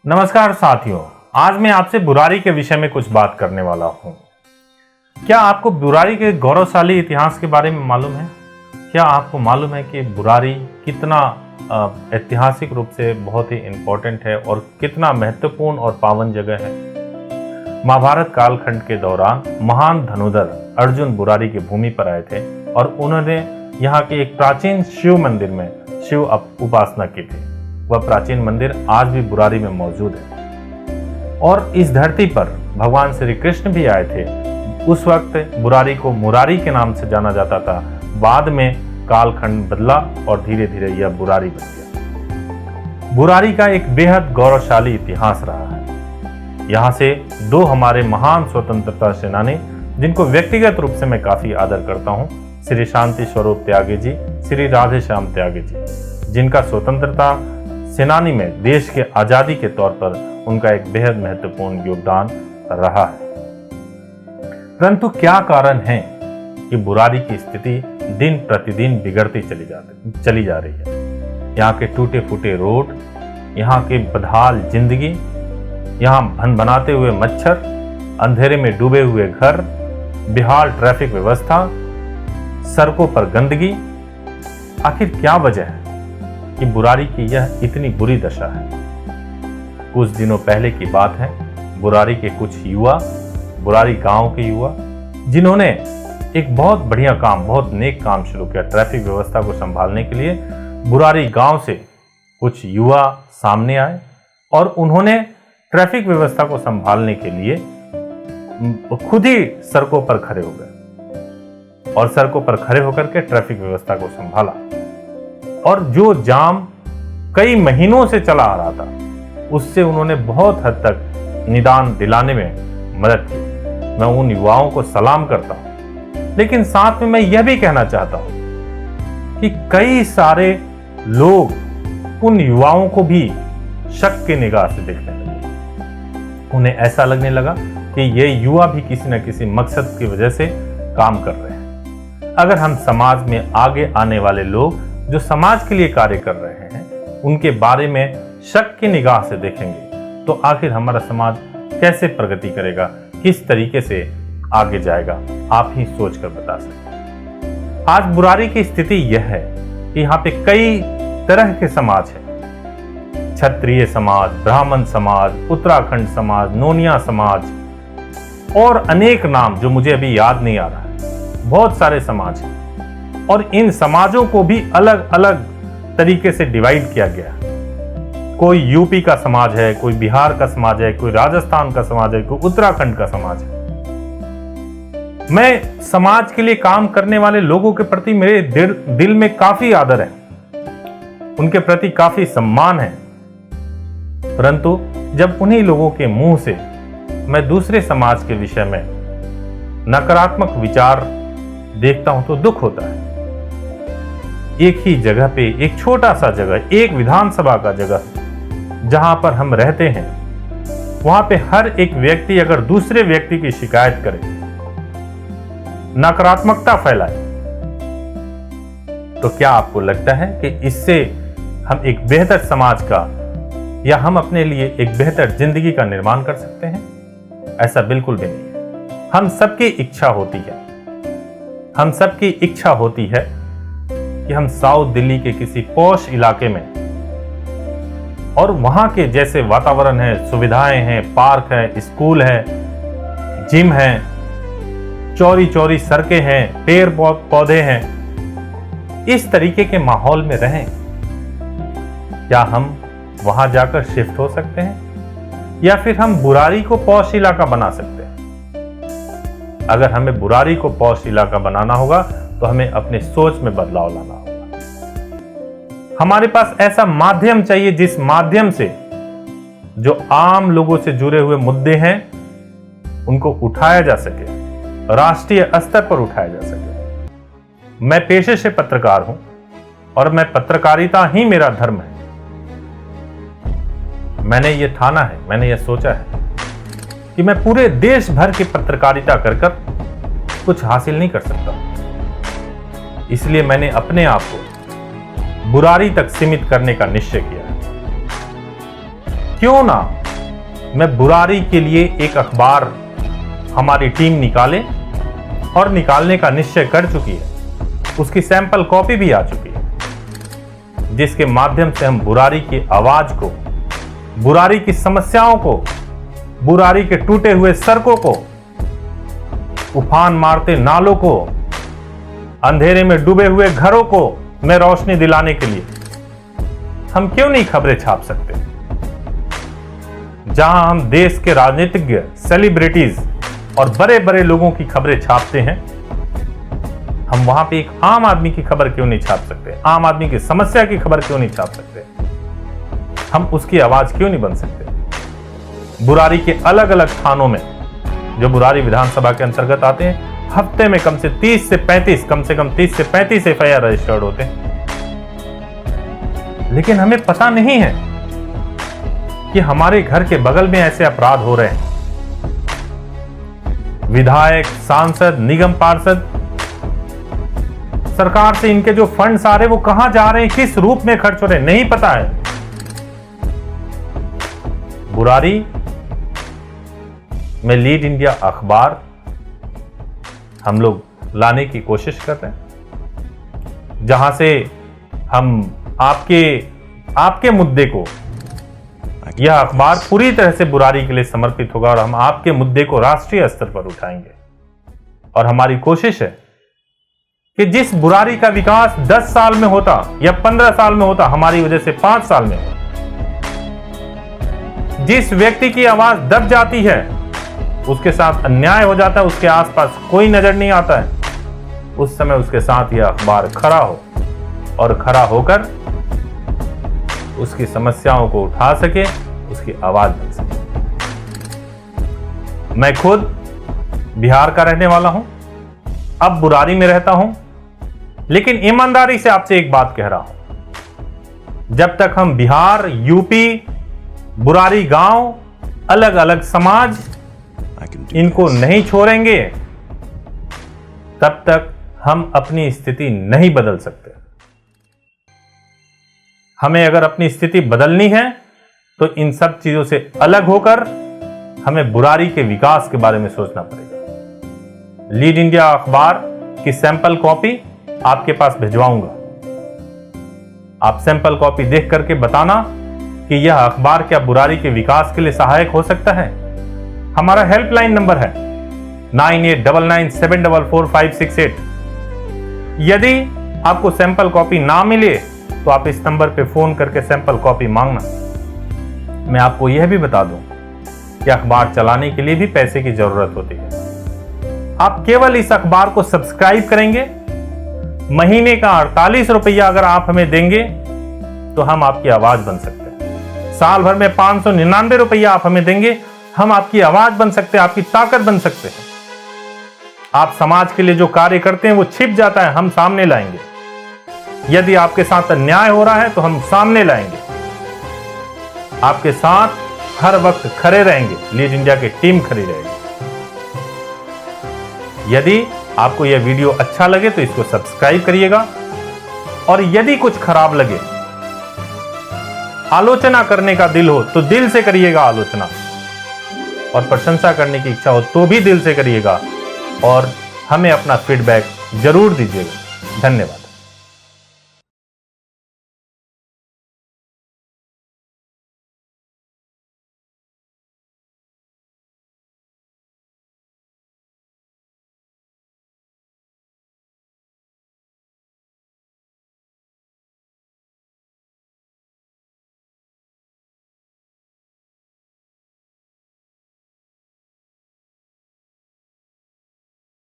नमस्कार साथियों, आज मैं आपसे बुरारी के विषय में कुछ बात करने वाला हूं। क्या आपको बुरारी के गौरवशाली इतिहास के बारे में मालूम है? क्या आपको मालूम है कि बुरारी कितना ऐतिहासिक रूप से बहुत ही इम्पोर्टेंट है और कितना महत्वपूर्ण और पावन जगह है? महाभारत कालखंड के दौरान महान धनुधर अर्जुन बुरारी की भूमि पर आए थे और उन्होंने यहाँ के एक प्राचीन शिव मंदिर में शिव उपासना की थी। वह प्राचीन मंदिर आज भी बुरारी में मौजूद है और इस धरती पर भगवान श्री कृष्ण भी आए थे। उस वक्त बुरारी को मुरारी के नाम से जाना जाता था। बाद में कालखंड बदला और धीरे धीरे यह बुरारी बन गया। बुरारी का एक बेहद गौरवशाली इतिहास रहा है। यहाँ से दो हमारे महान स्वतंत्रता सेनानी, जिनको व्यक्तिगत रूप से मैं काफी आदर करता हूँ, श्री शांति स्वरूप त्यागी जी, श्री राधे श्याम त्यागी जी, जिनका स्वतंत्रता सेनानी में देश के आजादी के तौर पर उनका एक बेहद महत्वपूर्ण योगदान रहा है। परंतु क्या कारण है कि बुरारी की स्थिति दिन प्रतिदिन बिगड़ती चली जा रही है? यहाँ के टूटे फूटे रोड, यहाँ के बदहाल जिंदगी, यहाँ भनभनाते हुए मच्छर, अंधेरे में डूबे हुए घर, बेहाल ट्रैफिक व्यवस्था, सड़कों पर गंदगी, आखिर क्या वजह है कि बुरारी की यह इतनी बुरी दशा है? कुछ दिनों पहले की बात है। बुरारी के कुछ युवा, बुरारी गांव के युवा, जिन्होंने एक बहुत बढ़िया काम, बहुत नेक काम शुरू किया ट्रैफिक व्यवस्था को संभालने के लिए। बुरारी गांव से कुछ युवा सामने आए और उन्होंने ट्रैफिक व्यवस्था को संभालने के लिए खुद ही सड़कों पर खड़े हो गए और सड़कों पर खड़े होकर के ट्रैफिक व्यवस्था को संभाला। और जो जाम कई महीनों से चला आ रहा था, उससे उन्होंने बहुत हद तक निदान दिलाने में मदद की। मैं उन युवाओं को सलाम करता हूं, लेकिन साथ में मैं यह भी कहना चाहता हूं कि कई सारे लोग उन युवाओं को भी शक की निगाह से देखने लगे। उन्हें ऐसा लगने लगा कि ये युवा भी किसी न किसी मकसद की वजह से काम कर रहे हैं। अगर हम समाज में आगे आने वाले लोग जो समाज के लिए कार्य कर रहे हैं, उनके बारे में शक की निगाह से देखेंगे, तो आखिर हमारा समाज कैसे प्रगति करेगा, किस तरीके से आगे जाएगा, आप ही सोचकर बता सकते हैं। आज बुरारी की स्थिति यह है कि यहाँ पे कई तरह के समाज हैं। क्षत्रिय समाज, ब्राह्मण समाज, उत्तराखंड समाज, नोनिया समाज और अनेक नाम जो मुझे अभी याद नहीं आ रहा है। बहुत सारे समाज हैं और इन समाजों को भी अलग अलग तरीके से डिवाइड किया गया। कोई यूपी का समाज है, कोई बिहार का समाज है, कोई राजस्थान का समाज है, कोई उत्तराखंड का समाज है। मैं समाज के लिए काम करने वाले लोगों के प्रति मेरे दिल में काफी आदर है, उनके प्रति काफी सम्मान है। परंतु जब उन्हीं लोगों के मुंह से मैं दूसरे समाज के विषय में नकारात्मक विचार देखता हूं तो दुख होता है। एक ही जगह पे, एक छोटा सा जगह, एक विधानसभा का जगह जहां पर हम रहते हैं, वहां पे हर एक व्यक्ति अगर दूसरे व्यक्ति की शिकायत करे, नकारात्मकता फैलाए, तो क्या आपको लगता है कि इससे हम एक बेहतर समाज का या हम अपने लिए एक बेहतर जिंदगी का निर्माण कर सकते हैं? ऐसा बिल्कुल भी नहीं है। हम सबकी इच्छा होती है कि हम साउथ दिल्ली के किसी पॉश इलाके में और वहां के जैसे वातावरण है, सुविधाएं हैं, पार्क है, स्कूल है, जिम है, चौड़ी चौड़ी सड़कें हैं, पेड़ पौधे हैं, इस तरीके के माहौल में रहें। क्या हम वहां जाकर शिफ्ट हो सकते हैं या फिर हम बुरारी को पॉश इलाका बना सकते हैं? अगर हमें बुरारी को पॉश इलाका बनाना होगा तो हमें अपने सोच में बदलाव लाना होगा। हमारे पास ऐसा माध्यम चाहिए जिस माध्यम से जो आम लोगों से जुड़े हुए मुद्दे हैं उनको उठाया जा सके, राष्ट्रीय स्तर पर उठाया जा सके। मैं पेशे से पत्रकार हूं और मैं पत्रकारिता ही मेरा धर्म है। मैंने ये ठाना है, मैंने ये सोचा है कि मैं पूरे देश भर की पत्रकारिता कर कुछ हासिल नहीं कर सकता। इसलिए मैंने अपने आप को बुरारी तक सीमित करने का निश्चय किया है। क्यों ना मैं बुरारी के लिए एक अखबार हमारी टीम निकाले, और निकालने का निश्चय कर चुकी है। उसकी सैंपल कॉपी भी आ चुकी है, जिसके माध्यम से हम बुरारी की आवाज को, बुरारी की समस्याओं को, बुरारी के टूटे हुए सड़कों को, उफान मारते नालों को, अंधेरे में डूबे हुए घरों को में रोशनी दिलाने के लिए हम क्यों नहीं खबरें छाप सकते। जहां हम देश के राजनीतिज्ञ, सेलिब्रिटीज और बड़े बड़े लोगों की खबरें छापते हैं, हम वहां पे एक आम आदमी की खबर क्यों नहीं छाप सकते? आम आदमी की समस्या की खबर क्यों नहीं छाप सकते? हम उसकी आवाज क्यों नहीं बन सकते? बुरारी के अलग अलग थानों में, जो बुरारी विधानसभा के अंतर्गत आते हैं, हफ्ते में कम से कम 30 से 35 एफआईआर रजिस्टर्ड होते हैं। लेकिन हमें पता नहीं है कि हमारे घर के बगल में ऐसे अपराध हो रहे हैं। विधायक, सांसद, निगम पार्षद, सरकार से इनके जो फंड्स आ रहे हैं वो कहां जा रहे हैं, किस रूप में खर्च हो रहे हैं, नहीं पता है। बुरारी में लीड इंडिया अखबार हम लोग लाने की कोशिश कर रहे हैं, जहां से हम आपके मुद्दे को, यह अखबार पूरी तरह से बुरारी के लिए समर्पित होगा और हम आपके मुद्दे को राष्ट्रीय स्तर पर उठाएंगे। और हमारी कोशिश है कि जिस बुरारी का विकास 10 साल में होता या 15 साल में होता, हमारी वजह से 5 साल में हो। जिस व्यक्ति की आवाज दब जाती है, उसके साथ अन्याय हो जाता है, उसके आसपास कोई नजर नहीं आता है, उस समय उसके साथ यह अखबार खड़ा हो और खड़ा होकर उसकी समस्याओं को उठा सके, उसकी आवाज बन सके। मैं खुद बिहार का रहने वाला हूं, अब बुरारी में रहता हूं, लेकिन ईमानदारी से आपसे एक बात कह रहा हूं, जब तक हम बिहार, यूपी, बुरारी गांव, अलग अलग समाज इनको नहीं छोड़ेंगे, तब तक हम अपनी स्थिति नहीं बदल सकते। हमें अगर अपनी स्थिति बदलनी है तो इन सब चीजों से अलग होकर हमें बुरारी के विकास के बारे में सोचना पड़ेगा। लीड इंडिया अखबार की सैंपल कॉपी आपके पास भिजवाऊंगा। आप सैंपल कॉपी देख करके बताना कि यह अखबार क्या बुरारी के विकास के लिए सहायक हो सकता है। हमारा हेल्पलाइन नंबर है 9899744568। यदि आपको सैंपल कॉपी ना मिले तो आप इस नंबर पे फोन करके सैंपल कॉपी मांगना। मैं आपको यह भी बता दूं कि अखबार चलाने के लिए भी पैसे की जरूरत होती है। आप केवल इस अखबार को सब्सक्राइब करेंगे, महीने का 48 रुपया अगर आप हमें देंगे तो हम आपकी आवाज बन सकते हैं। साल भर में 599 रुपया आप हमें देंगे, हम आपकी आवाज बन सकते हैं, आपकी ताकत बन सकते हैं। आप समाज के लिए जो कार्य करते हैं वो छिप जाता है, हम सामने लाएंगे। यदि आपके साथ अन्याय हो रहा है तो हम सामने लाएंगे, आपके साथ हर वक्त खड़े रहेंगे। लीड इंडिया की टीम खड़ी रहेगी। यदि आपको यह वीडियो अच्छा लगे तो इसको सब्सक्राइब करिएगा, और यदि कुछ खराब लगे, आलोचना करने का दिल हो तो दिल से करिएगा आलोचना, और प्रशंसा करने की इच्छा हो तो भी दिल से करिएगा, और हमें अपना फीडबैक जरूर दीजिएगा। धन्यवाद।